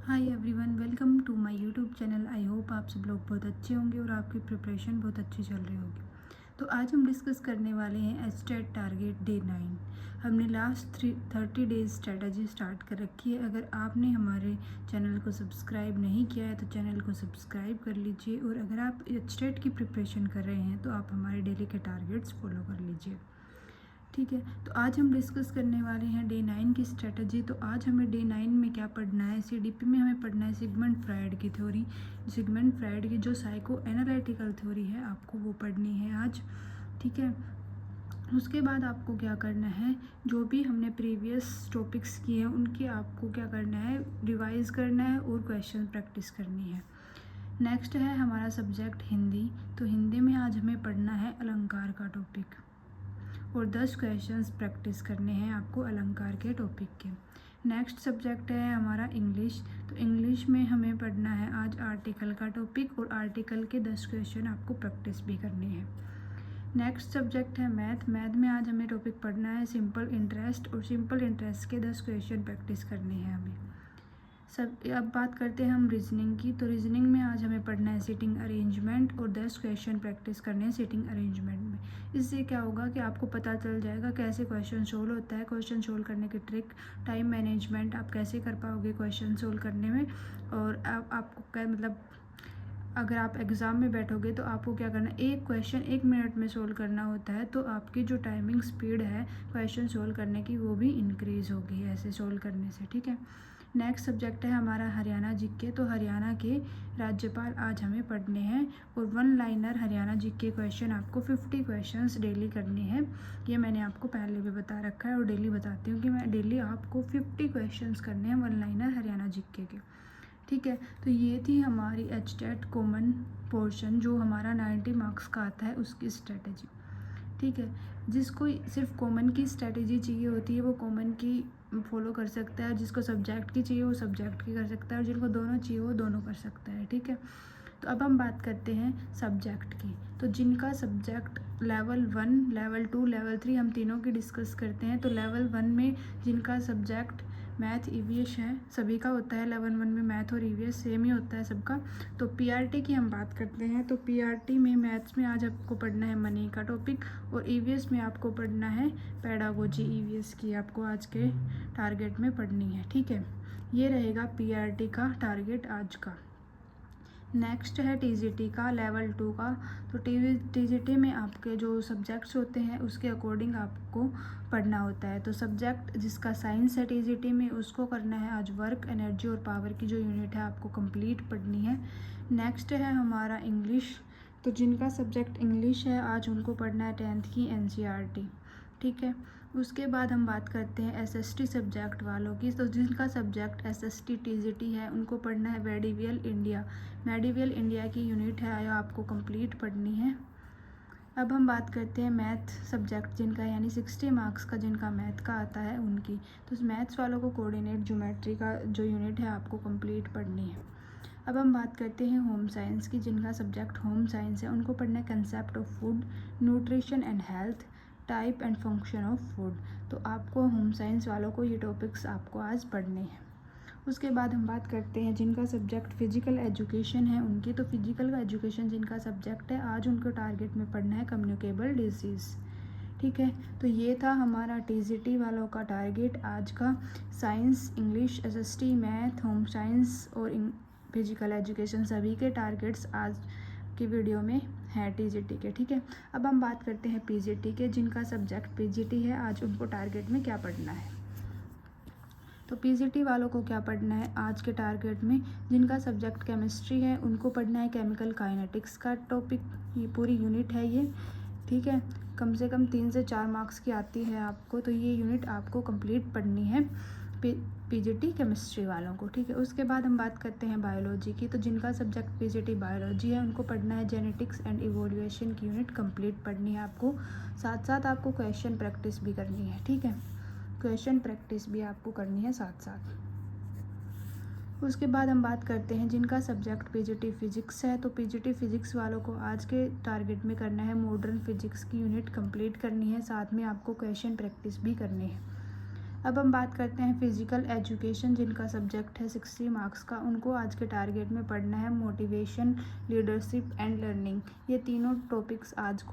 Hi everyone, welcome to my YouTube channel. I hope आप सब लोग बहुत अच्छे होंगे और आपकी प्रिपरेशन बहुत अच्छी चल रही होगी। तो आज हम डिस्कस करने वाले हैं एचटेट टारगेट डे 9। हमने लास्ट 30 डेज स्ट्रेटजी स्टार्ट कर रखी है। अगर आपने हमारे चैनल को सब्सक्राइब नहीं किया है तो चैनल को सब्सक्राइब कर लीजिए, और अगर आप एचटेट की प्रिपरेशन कर रहे हैं तो आप हमारे डेली के टारगेट्स फॉलो कर लीजिए। ठीक है, तो आज हम डिस्कस करने वाले हैं डे 9 की स्ट्रेटजी। तो आज हमें डे 9 में क्या पढ़ना है, सीडीपी में हमें पढ़ना है सिगमंड फ्रायड की थ्योरी। सिगमंड फ्रायड की जो साइको एनालिटिकल थ्योरी है आपको वो पढ़नी है आज। ठीक है, उसके बाद आपको क्या करना है, जो भी हमने प्रीवियस टॉपिक्स किए हैं उनकी आपको क्या करना है, रिवाइज करना है और क्वेश्चन प्रैक्टिस करनी है। नेक्स्ट है हमारा सब्जेक्ट हिंदी। तो हिंदी में आज हमें पढ़ना है अलंकार का टॉपिक, और 10 क्वेश्चंस प्रैक्टिस करने हैं आपको अलंकार के टॉपिक के। नेक्स्ट सब्जेक्ट है हमारा इंग्लिश। तो इंग्लिश में हमें पढ़ना है आज आर्टिकल का टॉपिक, और आर्टिकल के 10 क्वेश्चन आपको प्रैक्टिस भी करने हैं। नेक्स्ट सब्जेक्ट है मैथ। मैथ में आज हमें टॉपिक पढ़ना है सिंपल इंटरेस्ट, और सिंपल इंटरेस्ट के 10 क्वेश्चन प्रैक्टिस करने हैं हमें। अब बात करते हैं हम रीजनिंग की। तो रीजनिंग में आज हमें पढ़ना है सिटिंग अरेंजमेंट, और 10 क्वेश्चन प्रैक्टिस करने हैं सिटिंग अरेंजमेंट में। इससे क्या होगा कि आपको पता चल जाएगा कैसे क्वेश्चन सोल्व होता है, क्वेश्चन सोल्व करने की ट्रिक, टाइम मैनेजमेंट आप कैसे कर पाओगे क्वेश्चन सोल्व करने में। और आपको क्या मतलब, अगर आप एग्ज़ाम में बैठोगे तो आपको क्या करना है, एक क्वेश्चन 1 मिनट में सोल्व करना होता है, तो आपकी जो टाइमिंग स्पीड है क्वेश्चन सोल्व करने की वो भी इंक्रीज़ होगी ऐसे सोल्व करने से। ठीक है, नेक्स्ट सब्जेक्ट है हमारा हरियाणा जीके। तो हरियाणा के राज्यपाल आज हमें पढ़ने हैं, और 1 लाइनर हरियाणा जीके क्वेश्चन आपको 50 क्वेश्चंस डेली करने हैं। ये मैंने आपको पहले भी बता रखा है और डेली बताती हूँ कि मैं डेली आपको 50 क्वेश्चंस करने हैं 1 लाइनर हरियाणा जीके के। ठीक है, तो ये थी हमारी एचटेट कॉमन पोर्शन जो हमारा 90 मार्क्स का आता है उसकी स्ट्रेटजी। ठीक है, जिसको सिर्फ कॉमन की स्ट्रेटजी चाहिए होती है वो कॉमन की फॉलो कर सकता है, जिसको सब्जेक्ट की चाहिए वो सब्जेक्ट की कर सकता है, और जिनको दोनों चाहिए वो दोनों कर सकता है। ठीक है, तो अब हम बात करते हैं सब्जेक्ट की। तो जिनका सब्जेक्ट लेवल 1, लेवल 2, लेवल 3 हम तीनों की डिस्कस करते हैं। तो लेवल 1 में जिनका सब्जेक्ट मैथ ईवीएस है, सभी का होता है लेवल 1 में मैथ और ईवीएस सेम ही होता है सबका। तो पीआरटी की हम बात करते हैं। तो पीआरटी में मैथ्स में आज आपको पढ़ना है मनी का टॉपिक, और ईवीएस में आपको पढ़ना है पेडागोजी। ईवीएस की आपको आज के टारगेट में पढ़नी है। ठीक है, ये रहेगा पीआरटी का टारगेट आज का। नेक्स्ट है टीजीटी का लेवल 2 का। तो टीजीटी में आपके जो सब्जेक्ट्स होते हैं उसके अकॉर्डिंग आपको पढ़ना होता है। तो सब्जेक्ट जिसका साइंस है टीजीटी में उसको करना है आज वर्क, एनर्जी और पावर की जो यूनिट है आपको कंप्लीट पढ़नी है। नेक्स्ट है हमारा इंग्लिश। तो जिनका सब्जेक्ट इंग्लिश है आज उनको पढ़ना है 10th की एनसीईआरटी। ठीक है, उसके बाद हम बात करते हैं एसएसटी सब्जेक्ट वालों की। तो जिनका सब्जेक्ट एसएसटी टीजीटी है उनको पढ़ना है मेडिवियल इंडिया। मेडिवियल इंडिया की यूनिट है आया आपको कंप्लीट पढ़नी है। अब हम बात करते हैं मैथ सब्जेक्ट जिनका, यानी 60 मार्क्स का जिनका मैथ का आता है उनकी। तो मैथ्स वालों को कोऑर्डिनेट ज्योमेट्री का जो यूनिट है आपको कंप्लीट पढ़नी है। अब हम बात करते हैं होम साइंस की। जिनका सब्जेक्ट होम साइंस है उनको पढ़ना है concept of food, nutrition and health, type and function of food. तो आपको होम साइंस वालों को ये टॉपिक्स आपको आज पढ़ने हैं। उसके बाद हम बात करते हैं जिनका सब्जेक्ट फिजिकल एजुकेशन है उनकी। तो फिजिकल का एजुकेशन जिनका सब्जेक्ट है आज उनको टारगेट में पढ़ना है कम्युनिकेबल डिजीज़। ठीक है, तो ये था हमारा टीजीटी वालों का टारगेट आज का। Science, English, SST, math, home science और फिजिकल एजुकेशन सभी के टारगेट्स आज की वीडियो में हैं टीजीटी के। ठीक है, अब हम बात करते हैं पीजीटी के। जिनका सब्जेक्ट पीजीटी है आज उनको टारगेट में क्या पढ़ना है। तो पीजीटी वालों को क्या पढ़ना है आज के टारगेट में, जिनका सब्जेक्ट केमिस्ट्री है उनको पढ़ना है केमिकल काइनेटिक्स का टॉपिक। ये पूरी यूनिट है ये। ठीक है, कम से कम 3 से 4 मार्क्स की आती है आपको, तो ये यूनिट आपको कंप्लीट पढ़नी है पीजीटी केमिस्ट्री वालों को। ठीक है, उसके बाद हम बात करते हैं बायोलॉजी की। तो जिनका सब्जेक्ट पीजीटी बायोलॉजी है उनको पढ़ना है जेनेटिक्स एंड इवोल्यूशन की यूनिट कंप्लीट पढ़नी है आपको। साथ साथ आपको क्वेश्चन प्रैक्टिस भी करनी है। ठीक है, क्वेश्चन प्रैक्टिस भी आपको करनी है साथ साथ। उसके बाद हम बात करते हैं जिनका सब्जेक्ट पीजीटी फिजिक्स है। तो पीजीटी फिजिक्स वालों को आज के टारगेट में करना है मॉडर्न फिजिक्स की यूनिट कंप्लीट करनी है, साथ में आपको क्वेश्चन प्रैक्टिस भी करनी है। अब हम बात करते हैं फिज़िकल एजुकेशन, जिनका सब्जेक्ट है 60 मार्क्स का। उनको आज के टारगेट में पढ़ना है मोटिवेशन, लीडरशिप एंड लर्निंग। ये तीनों टॉपिक्स आज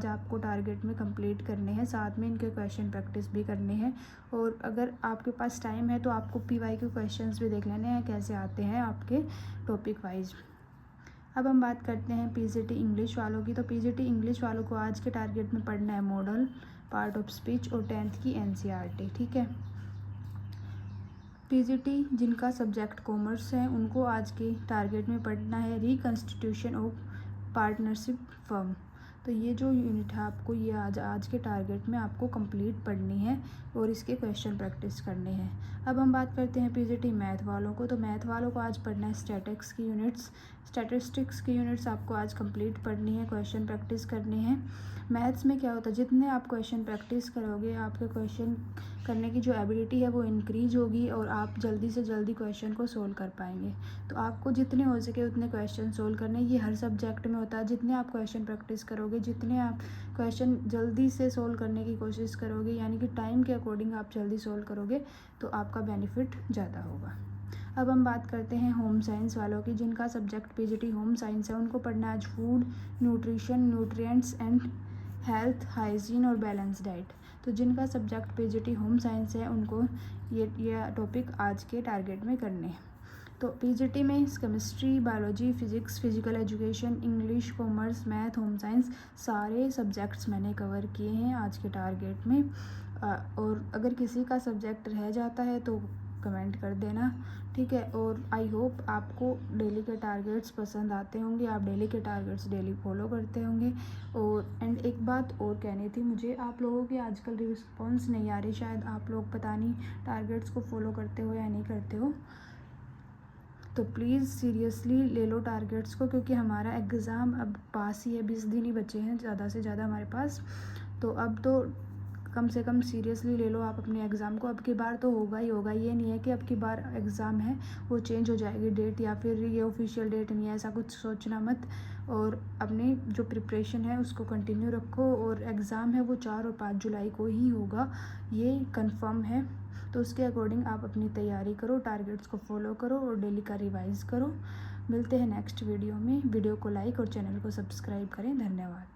आपको टारगेट में कंप्लीट करने हैं, साथ में इनके क्वेश्चन प्रैक्टिस भी करने हैं। और अगर आपके पास टाइम है तो आपको PYQ क्वेश्चंस भी देख लेने हैं कैसे आते हैं आपके टॉपिक वाइज। अब हम बात करते हैं PGT इंग्लिश वालों की। तो PGT इंग्लिश वालों को आज के टारगेट में पढ़ना है मॉडल, पार्ट ऑफ स्पीच और 10th की NCERT, ठीक है। PGT जिनका सब्जेक्ट कॉमर्स है, उनको आज के टारगेट में पढ़ना है रिकन्स्टिट्यूशन ऑफ पार्टनरशिप फर्म। तो ये जो यूनिट है आपको ये आज के टारगेट में आपको कंप्लीट पढ़नी है और इसके क्वेश्चन प्रैक्टिस करने हैं। अब हम बात करते हैं PGT मैथ वालों को। तो मैथ वालों को आज पढ़ना है स्टैटिस्टिक्स की यूनिट्स आपको आज कंप्लीट पढ़नी है, क्वेश्चन प्रैक्टिस करने हैं। मैथ्स में क्या होता है, जितने आप क्वेश्चन प्रैक्टिस करोगे आपके क्वेश्चन करने की जो एबिलिटी है वो इंक्रीज होगी और आप जल्दी से जल्दी क्वेश्चन को सोल्व कर पाएंगे। तो आपको जितने हो सके उतने क्वेश्चन सोल्व करने, ये हर सब्जेक्ट में होता है। जितने आप क्वेश्चन प्रैक्टिस करोगे, जितने आप क्वेश्चन जल्दी से सोल्व करने की कोशिश करोगे, यानी कि टाइम के अकॉर्डिंग आप जल्दी सोल्व करोगे, तो आपका बेनिफिट ज़्यादा होगा। अब हम बात करते हैं होम साइंस वालों की, जिनका सब्जेक्ट PGT होम साइंस है। उनको पढ़ना है आज food, nutrition, nutrients and health, hygiene और बैलेंस डाइट। तो जिनका सब्जेक्ट PGT होम साइंस है उनको ये टॉपिक आज के टारगेट में करने हैं। तो PGT में chemistry, biology, physics, physical education, English, commerce, math, home science सारे सब्जेक्ट्स मैंने कवर किए हैं आज के टारगेट में। और अगर किसी का सब्जेक्ट रह जाता है तो कमेंट कर देना, ठीक है। और आई होप आपको डेली के टारगेट्स पसंद आते होंगे, आप डेली के टारगेट्स डेली फॉलो करते होंगे। और एक बात और कहनी थी मुझे, आप लोगों की आजकल रिस्पॉन्स नहीं आ रही, शायद आप लोग पता नहीं टारगेट्स को फॉलो करते हो या नहीं करते हो। तो प्लीज़ सीरियसली ले लो टारगेट्स को, क्योंकि हमारा एग्ज़ाम अब पास ही है, 20 दिन ही बचे हैं ज़्यादा से ज़्यादा हमारे पास। तो अब तो कम से कम सीरियसली ले लो आप अपने एग्ज़ाम को। अब की बार तो होगा ही होगा, ये नहीं है कि अब की बार एग्ज़ाम है वो चेंज हो जाएगी डेट, या फिर ये ऑफिशियल डेट नहीं है, ऐसा कुछ सोचना मत। और अपनी जो प्रिपरेशन है उसको कंटिन्यू रखो। और एग्ज़ाम है वो 4 और 5 जुलाई को ही होगा, ये कंफर्म है। तो उसके अकॉर्डिंग आप अपनी तैयारी करो, टारगेट्स को फॉलो करो और डेली का रिवाइज़ करो। मिलते हैं नेक्स्ट वीडियो में। वीडियो को लाइक और चैनल को सब्सक्राइब करें। धन्यवाद।